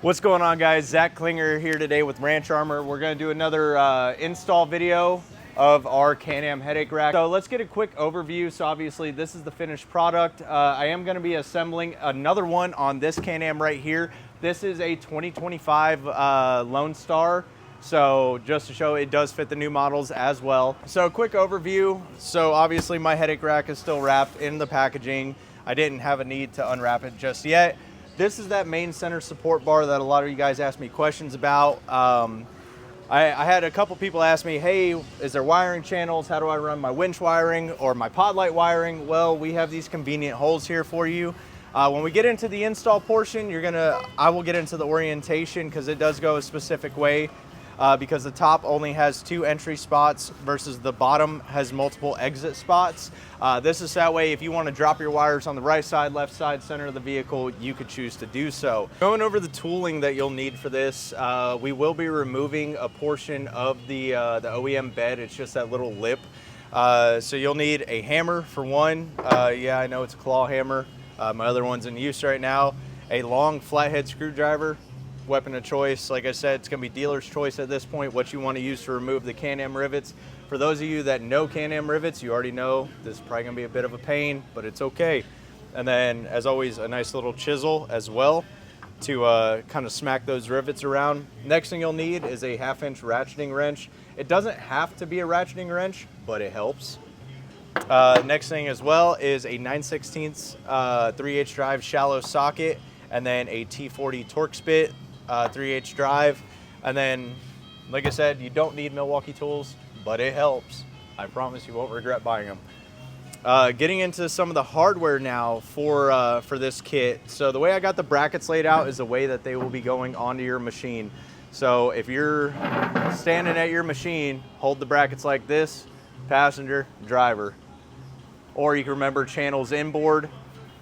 What's going on, guys? Zach Klinger here today with Ranch Armor. We're going to do another install video of our Can-Am headache rack. So let's get a quick overview. So obviously this is the finished product. I am going to be assembling another one on this Can-Am right here. This is a 2025 Lone Star. So just to show, it does fit the new models as well. So a quick overview. So obviously my headache rack is still wrapped in the packaging. I didn't have a need to unwrap it just yet. This is that main center support bar that a lot of you guys asked me questions about. I had a couple people ask me, hey, is there wiring channels? How do I run my winch wiring or my pod light wiring? Well, we have these convenient holes here for you. When we get into the install portion, I will get into the orientation because it does go a specific way. Because the top only has 2 entry spots versus the bottom has multiple exit spots. This is that way if you want to drop your wires on the right side, left side, center of the vehicle, you could choose to do so. Going over the tooling that you'll need for this, we will be removing a portion of the OEM bed. It's just that little lip. So you'll need a hammer for one. Yeah, I know it's a claw hammer. My other one's in use right now. A long flathead screwdriver. Weapon of choice. Like I said, it's going to be dealer's choice at this point, what you want to use to remove the Can-Am rivets. For those of you that know Can-Am rivets, you already know this is probably going to be a bit of a pain, but it's okay. And then, as always, a nice little chisel as well to kind of smack those rivets around. Next thing you'll need is a 1/2-inch ratcheting wrench. It doesn't have to be a ratcheting wrench, but it helps. Next thing as well is a 9/16 3/8 drive shallow socket, and then a T40 Torx bit. 3/8 drive, and then like I said, you don't need Milwaukee tools, but it helps. I promise you won't regret buying them. Getting into some of the hardware now for this kit. So the way I got the brackets laid out is the way that they will be going onto your machine. So if you're standing at your machine, hold the brackets like this: passenger, driver, or you can remember channels inboard.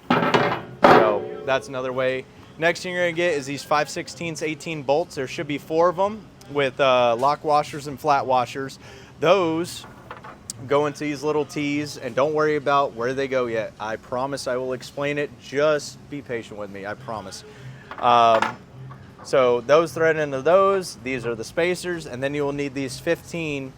So that's another way. Next thing you're gonna get is these 5/16 18 bolts. There should be 4 of them with lock washers and flat washers. Those go into these little T's, and don't worry about where they go yet. I promise I will explain it. Just be patient with me, I promise. So those thread into those. These are the spacers, and then you will need these 15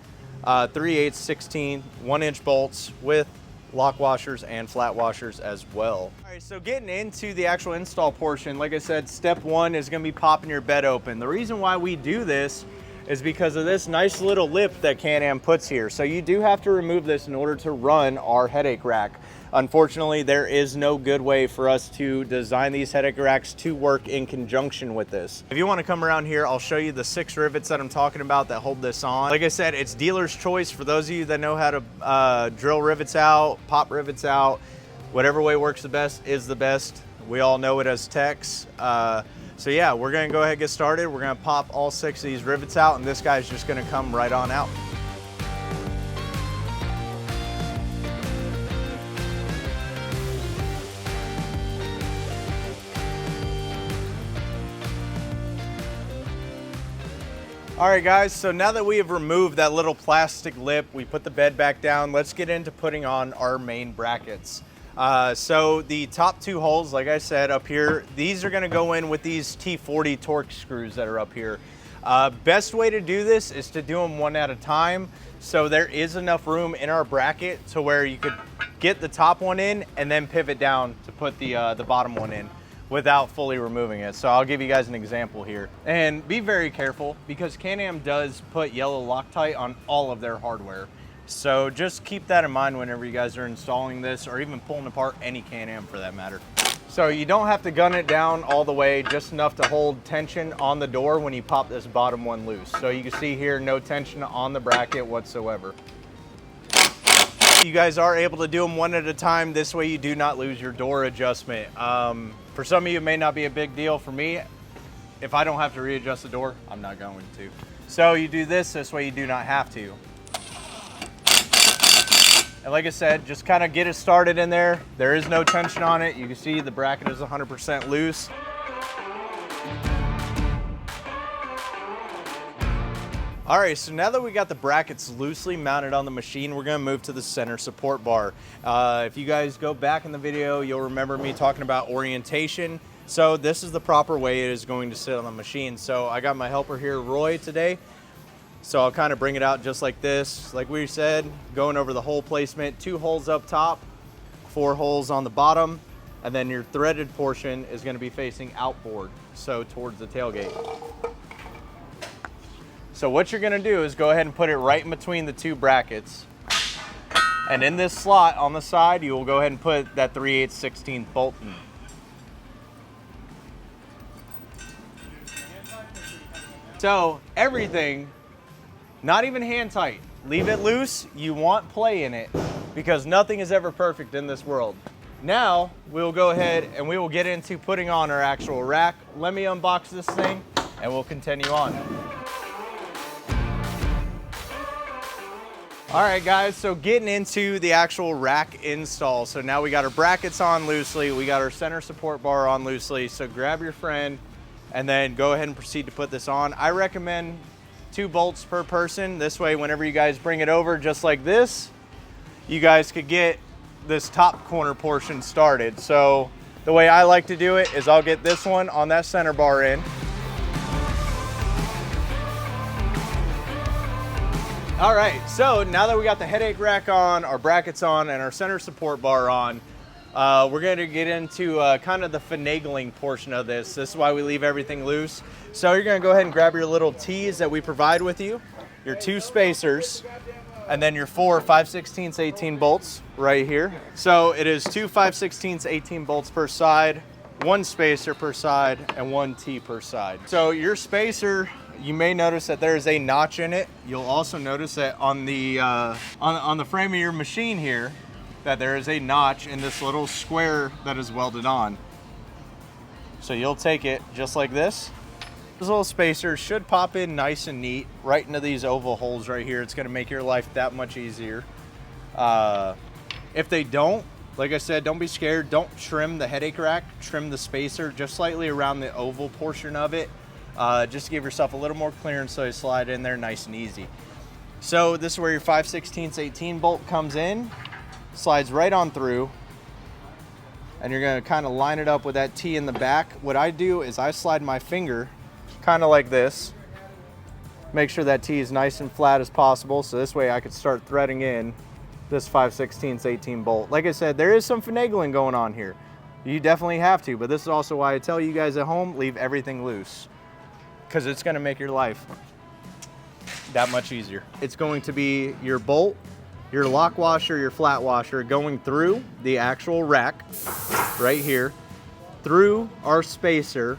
3/8 16 1-inch bolts with lock washers and flat washers as well. All right, so getting into the actual install portion, like I said, step 1 is going to be popping your bed open. The reason why we do this is because of this nice little lip that Can-Am puts here. So you do have to remove this in order to run our headache rack. Unfortunately, there is no good way for us to design these headache racks to work in conjunction with this. If you want to come around here, I'll show you the 6 rivets that I'm talking about that hold this on. Like I said, it's dealer's choice. For those of you that know how to drill rivets out, pop rivets out, whatever way works the best is the best. We all know it as techs. So yeah, we're going to go ahead and get started. We're going to pop all 6 of these rivets out, and this guy's just going to come right on out. All right, guys, so now that we have removed that little plastic lip, we put the bed back down, let's get into putting on our main brackets. So the top 2 holes, like I said, up here, these are gonna go in with these T40 Torx screws that are up here. Best way to do this is to do them one at a time, so there is enough room in our bracket to where you could get the top one in and then pivot down to put the bottom one in without fully removing it. So I'll give you guys an example here. And be very careful, because Can-Am does put yellow Loctite on all of their hardware. So just keep that in mind whenever you guys are installing this, or even pulling apart any Can-Am for that matter. So you don't have to gun it down all the way, just enough to hold tension on the door when you pop this bottom one loose. So you can see here, no tension on the bracket whatsoever. You guys are able to do them one at a time. This way you do not lose your door adjustment. For some of you, it may not be a big deal. For me, if I don't have to readjust the door, I'm not going to. So you do this way you do not have to. And like I said, just kind of get it started in there. There is no tension on it. You can see the bracket is 100% loose. All right, so now that we got the brackets loosely mounted on the machine, we're gonna move to the center support bar. If you guys go back in the video, you'll remember me talking about orientation. So this is the proper way it is going to sit on the machine. So I got my helper here, Roy, today. So I'll kind of bring it out just like this. Like we said, going over the hole placement, 2 holes up top, 4 holes on the bottom, and then your threaded portion is going to be facing outboard, so towards the tailgate. So what you're going to do is go ahead and put it right in between the 2 brackets. And in this slot on the side, you will go ahead and put that 3/8/16 bolt in. So everything, not even hand tight, leave it loose. You want play in it because nothing is ever perfect in this world. Now we'll go ahead and we will get into putting on our actual rack. Let me unbox this thing and we'll continue on. All right guys, so getting into the actual rack install. So now we got our brackets on loosely, we got our center support bar on loosely. So grab your friend and then go ahead and proceed to put this on. I recommend 2 bolts per person. This way, whenever you guys bring it over just like this, you guys could get this top corner portion started. So the way I like to do it is I'll get this one on that center bar in. All right, so now that we got the headache rack on, our brackets on, and our center support bar on, we're gonna get into kind of the finagling portion of this. This is why we leave everything loose. So you're gonna go ahead and grab your little T's that we provide with you, your 2 spacers, and then your 4 5/16 18 bolts right here. So it is 2 5/16 18 bolts per side, 1 spacer per side, and 1 T per side. So your spacer, you may notice that there is a notch in it. You'll also notice that on the frame of your machine here, that there is a notch in this little square that is welded on. So you'll take it just like this. This little spacer should pop in nice and neat right into these oval holes right here. It's gonna make your life that much easier. If they don't, like I said, don't be scared. Don't trim the headache rack, trim the spacer just slightly around the oval portion of it. Just to give yourself a little more clearance so you slide in there nice and easy. So this is where your 5/16 18 bolt comes in, slides right on through, and you're gonna kind of line it up with that T in the back. What I do is I slide my finger kind of like this, make sure that T is nice and flat as possible, so this way I could start threading in this 5/16 18 bolt. Like I said, there is some finagling going on here. You definitely have to, but this is also why I tell you guys at home, leave everything loose, because it's going to make your life that much easier. It's going to be your bolt, your lock washer, your flat washer going through the actual rack right here, through our spacer,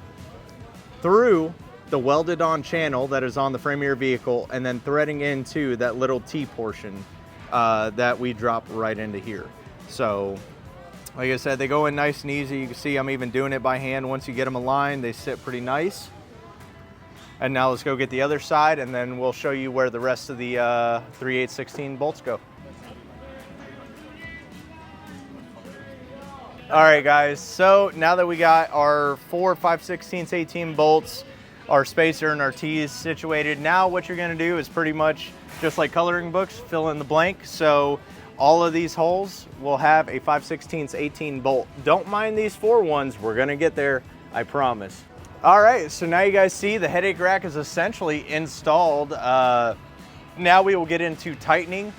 through the welded on channel that is on the frame of your vehicle, and then threading into that little T portion that we drop right into here. So like I said, they go in nice and easy. You can see I'm even doing it by hand. Once you get them aligned, they sit pretty nice. And now let's go get the other side, and then we'll show you where the rest of the 3/8/16 bolts go. All right, guys, so now that we got our 4 5/16 18 bolts, our spacer and our T's situated, now what you're gonna do is pretty much just like coloring books, fill in the blank. So all of these holes will have a 5/16 18 bolt. Don't mind these 4 ones, we're gonna get there, I promise. All right, so now you guys see the headache rack is essentially installed. Now we will get into tightening.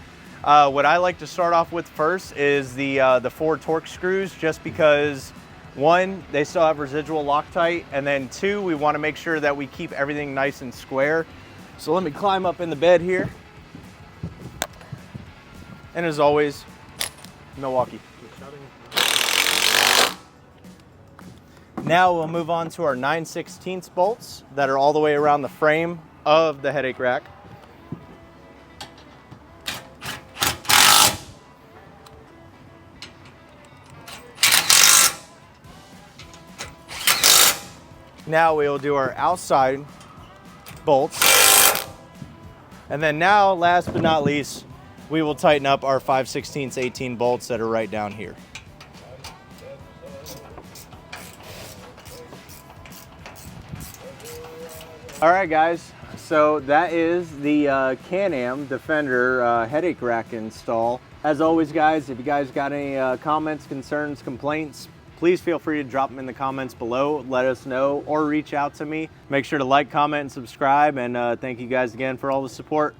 What I like to start off with first is the 4 torque screws, just because 1, they still have residual Loctite, and then 2, we want to make sure that we keep everything nice and square. So let me climb up in the bed here. And as always, Milwaukee. Now we'll move on to our 9/16 bolts that are all the way around the frame of the headache rack. Now we will do our outside bolts. And then now, last but not least, we will tighten up our 5/16 18 bolts that are right down here. All right, guys, so that is the Can-Am Defender headache rack install. As always, guys, if you guys got any comments, concerns, complaints, please feel free to drop them in the comments below. Let us know or reach out to me. Make sure to like, comment, and subscribe. And thank you guys again for all the support.